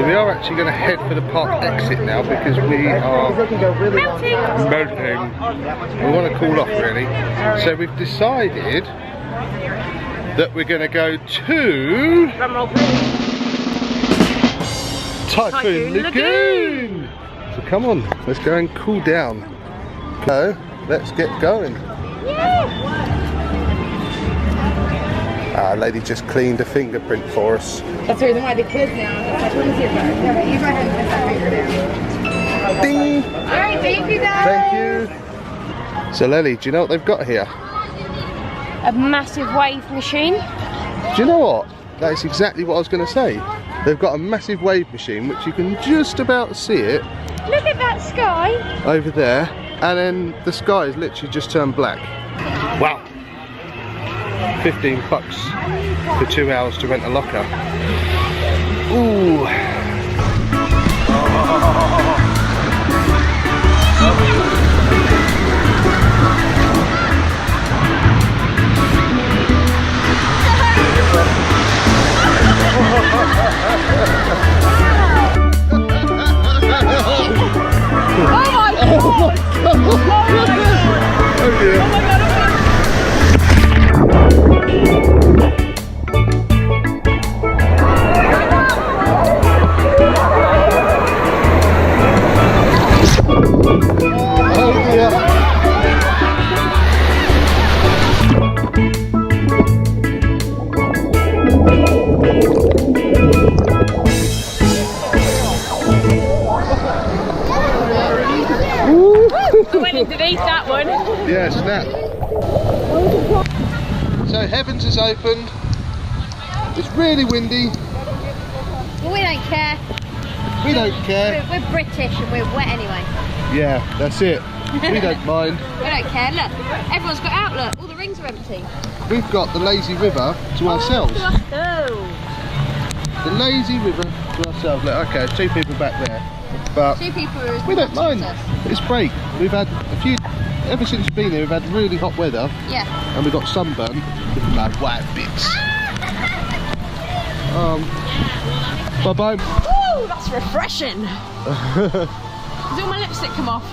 So we are actually going to head for the park exit now because we are melting. We want to cool off really. So we've decided that we're going to go to Typhoon Lagoon. So come on, let's go and cool down. So let's get going. Lady just cleaned a fingerprint for us. That's the reason why the kids now. You go ahead and put that finger down. Ding! Alright, thank you guys. Thank you. So Lelly, do you know what they've got here? A massive wave machine. Do you know what? That is exactly what I was going to say. They've got a massive wave machine which you can just about see it. Look at that sky. Over there. And then the sky has literally just turned black. Wow. $15 for 2 hours to rent a locker. Ooh. I went underneath that one. Yeah, snap. So Heavens is opened. It's really windy. Well, we don't care. We don't care. We're British and we're wet anyway. Yeah, that's it. We don't mind. We don't care. Look, everyone's got out. Look, all the rings are empty. We've got the lazy river to ourselves. The lazy river to ourselves. Look, okay, 2 people back there. But 2 people are we don't mind. It's break. We've had a few, ever since we've been here, we've had really hot weather. Yeah. And we got sunburn. Like white bits. Bye bye. Woo, that's refreshing. Does all my lipstick come off?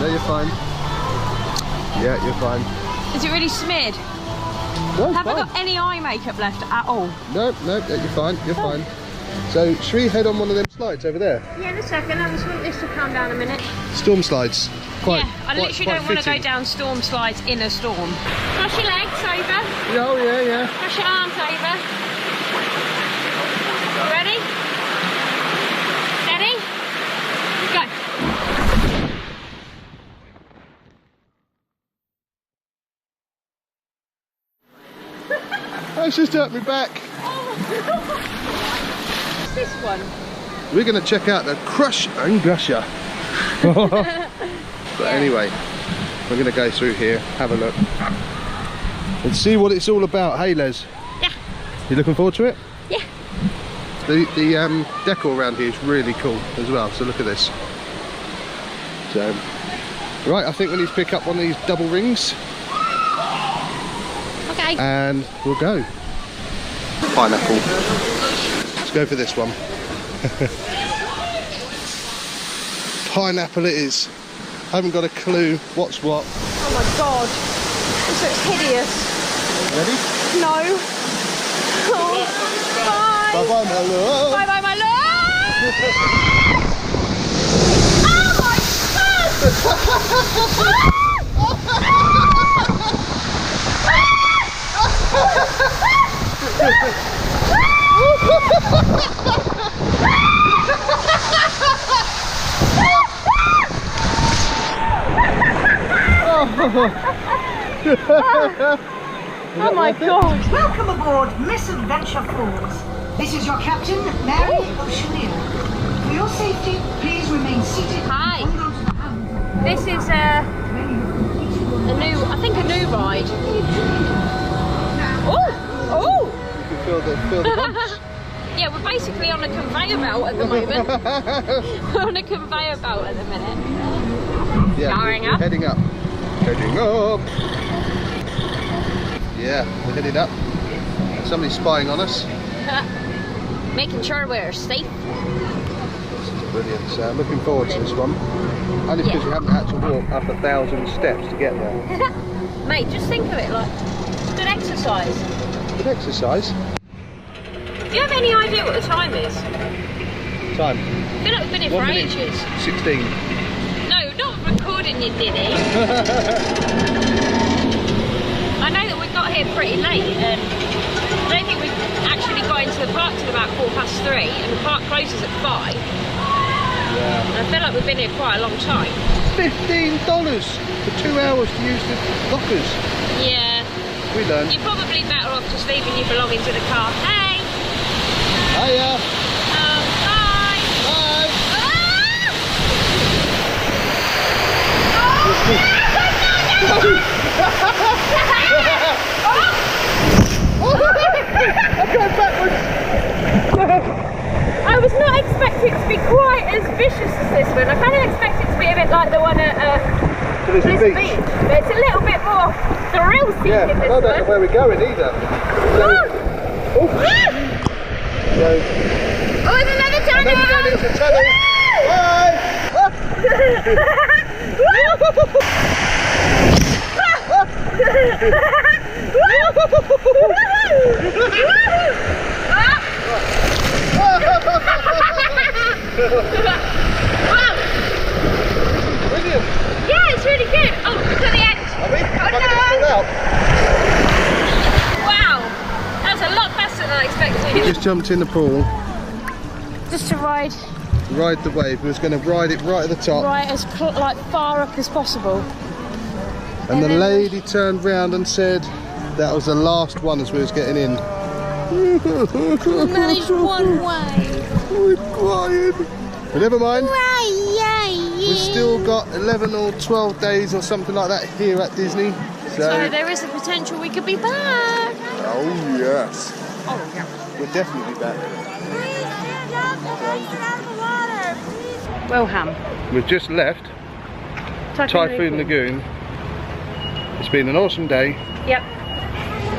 No, you're fine. Yeah, you're fine. Is it really smeared? No, Have fine. I got any eye makeup left at all? No, you're fine. You're fine. So, should we head on one of them slides over there? Yeah, in a second. I just want this to calm down a minute. Storm slides. I literally don't want to go down storm slides in a storm. Cross your legs over. Oh, yeah. Cross your arms over. Ready? Steady? Go. That's just hurt me back. What's this one? We're going to check out the Crush and Gusher. But anyway, we're going to go through here, have a look, and see what it's all about. Hey, Les. Yeah. You looking forward to it? Yeah. The decor around here is really cool as well. So look at this. So, right, I think we need to pick up one of these double rings. Okay. And we'll go. Pineapple. Let's go for this one. Pineapple it is. Haven't got a clue what's what. Oh my god. This looks hideous. Ready? No. Oh. Bye. Bye bye, my love. Bye bye, my love. Oh my god! Welcome aboard Misadventure Falls. This is your captain, Mary O'Shea. For your safety, please remain seated. Hi. And hold on to the hands. This is I think a new ride. Oh! Oh! You can feel the bumps. Yeah, we're basically on a conveyor belt at the moment. We're on a conveyor belt at the minute. Yeah, Going we're up. heading up. Heading up. Yeah, we're heading up. Somebody's spying on us. making sure we're safe. This is brilliant. So I'm looking forward to this one. Only because we haven't had to walk up 1,000 steps to get there. Mate, just think of it like it's good exercise. Good exercise. Do you have any idea what the time is? Time. I feel like we've been here for ages. 16. No, not recording you, Diddy. I know that we got here pretty late and I don't think we've actually got into the park till about 3:15 and the park closes at 5. Yeah. And I feel like we've been here quite a long time. $15 for 2 hours to use the lockers. Yeah. We learned. You're probably better off just leaving your belongings in the car. Hey! Hiya! Bye! Bye! I'm going backwards! I was not expecting it to be quite as vicious as this one. I kind of expected it to be a bit like the one at Lellys Beach. But it's a little bit more thrill-seeking, Yeah, this I one. don't know where we're going either. Oh, there's another tunnel! Another down into the tunnel! Bye! Brilliant! Yeah, it's really good. Oh, look at the end. Are we? Oh, Am I going to fall out? Wow, that's a lot faster than I expected. Just jumped in the pool, Just to ride ride the wave. We was going to ride it right at the top, right as like far up as possible. and the then- lady turned round and said that was the last one as we was getting in. Managed one way. We're crying. But never mind. We've still got 11 or 12 days or something like that here at Disney. So there is a potential we could be back. Oh yes. Oh yeah. We're definitely back. Wilhelm. We've just left Typhoon Lagoon. It's been an awesome day. Yep.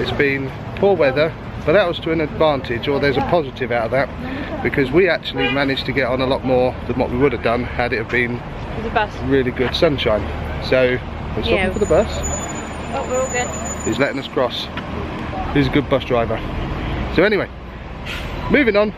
It's been poor weather, but that was to an advantage, or there's a positive out of that, because we actually managed to get on a lot more than what we would have done had it have been The bus. really good sunshine. So we're stopping for the bus. Oh, we're all good. He's letting us cross. He's a good bus driver. So anyway, moving on,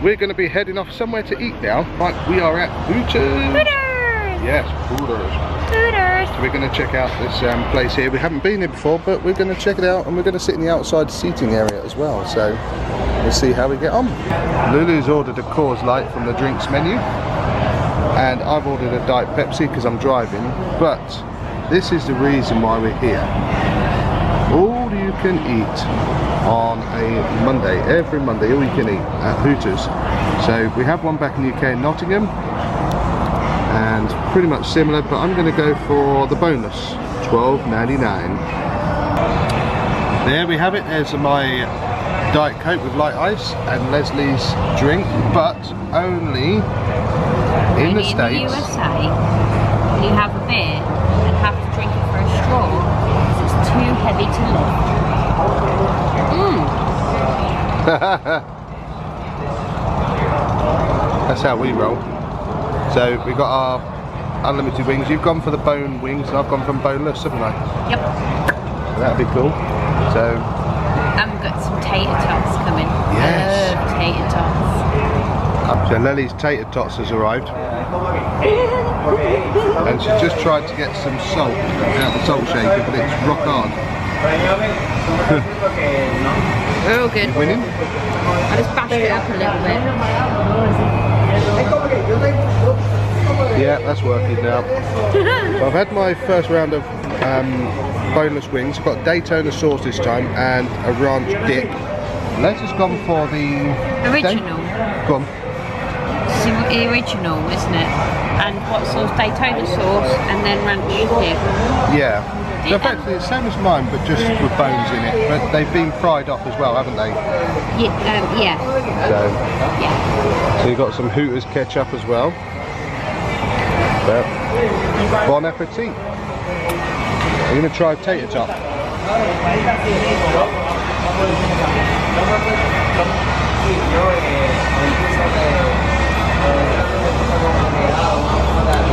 we're going to be heading off somewhere to eat now. Right, we are at Hooters. Hooters! Yes, Hooters. Hooters! So we're going to check out this place here. We haven't been here before, but we're going to check it out, and we're going to sit in the outside seating area as well. So we'll see how we get on. Lulu's ordered a Coors Light from the drinks menu, and I've ordered a Diet Pepsi because I'm driving. But this is the reason why we're here. All you can eat on a Monday, every Monday, all you can eat at Hooters. So we have one back in the UK in Nottingham, and pretty much similar, but I'm going to go for the bonus, $12.99. There we have it. There's my Diet Coke with light ice and Leslie's drink, but only in the States. In the USA, you have a beer and have to drink it for a straw because it's too heavy to lift. That's how we roll. So we got our unlimited wings. You've gone for the bone wings and I've gone from boneless, haven't I? Yep. That'd be cool. So And we've got some tater tots coming. Yes. I love tater tots. So Lelly's tater tots has arrived, and she's just tried to get some salt out the salt shaker, but it's rock hard. Real good. You winning? I just bashed it up a little bit. Yeah, that's working now. Well, I've had my first round of boneless wings. I've got Daytona sauce this time and a ranch dip. Let's gone for the Original. Go on. It's the original, isn't it? And what sauce? Daytona sauce and then ranch dip. Yeah. So effectively it's the same as mine, but just with bones in it. But they've been fried off as well, haven't they? Yeah. So you've got some Hooters ketchup as well. So, bon appetit. I'm going to try tater tot.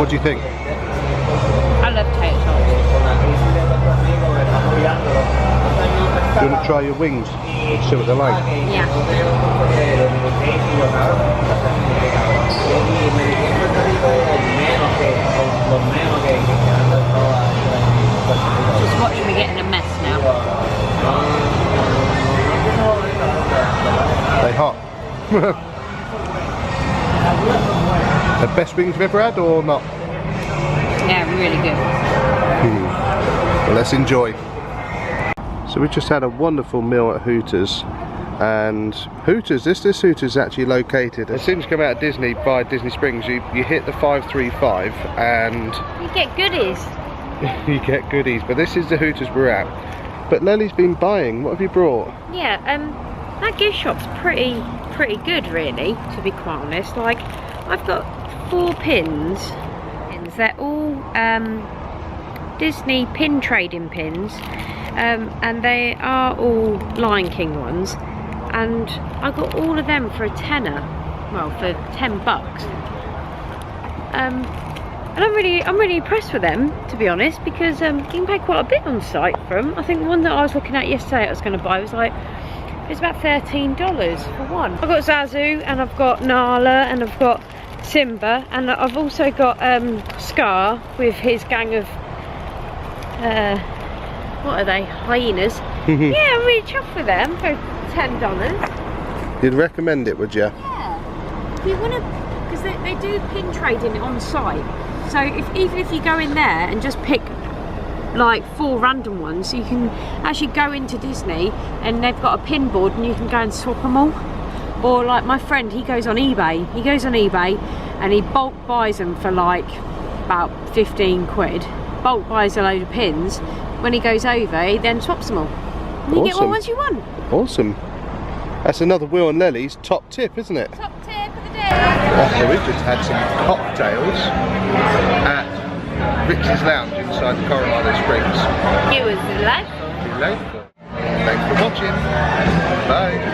What do you think? I love tater tots. Do you want to try your wings? See what they're like? Yeah. Just watch me getting a mess now. They hot. The best wings you've ever had or not? Yeah, really good. Well, let's enjoy. So we just had a wonderful meal at Hooters, and Hooters, this Hooters is actually located as soon as you come out of Disney by Disney Springs, you hit the 535 and You get goodies. you get goodies, but this is the Hooters we're at. But Lelly's been buying. What have you brought? Yeah, that gift shop's pretty good really, to be quite honest. Like, I've got 4 pins. They're all Disney pin trading pins, and they are all Lion King ones, and I got all of them for a tenner, well, for $10. And I'm really impressed with them, to be honest, because you can pay quite a bit on site for them. I think the one that I was looking at yesterday I was going to buy was like, it's about $13 for one. I've got Zazu, and I've got Nala, and I've got Simba, and I've also got Scar with his gang of what are they, hyenas. Yeah, I'm really chuffed with them for $10. You'd recommend it, would you? Yeah, if you want to, because they do pin trading on site, so even if you go in there and just pick like 4 random ones, you can actually go into Disney and they've got a pin board and you can go and swap them all. Or like my friend, he goes on eBay and he bulk buys them for like about 15 quid. Bulk buys a load of pins. When he goes over, he then swaps them all. And you get what ones you want. Awesome. That's another Will and Lelly's top tip, isn't it? Top tip of the day. So we've just had some cocktails at Rich's Lounge inside Colorado Springs. It was delightful. Thanks for watching. Bye.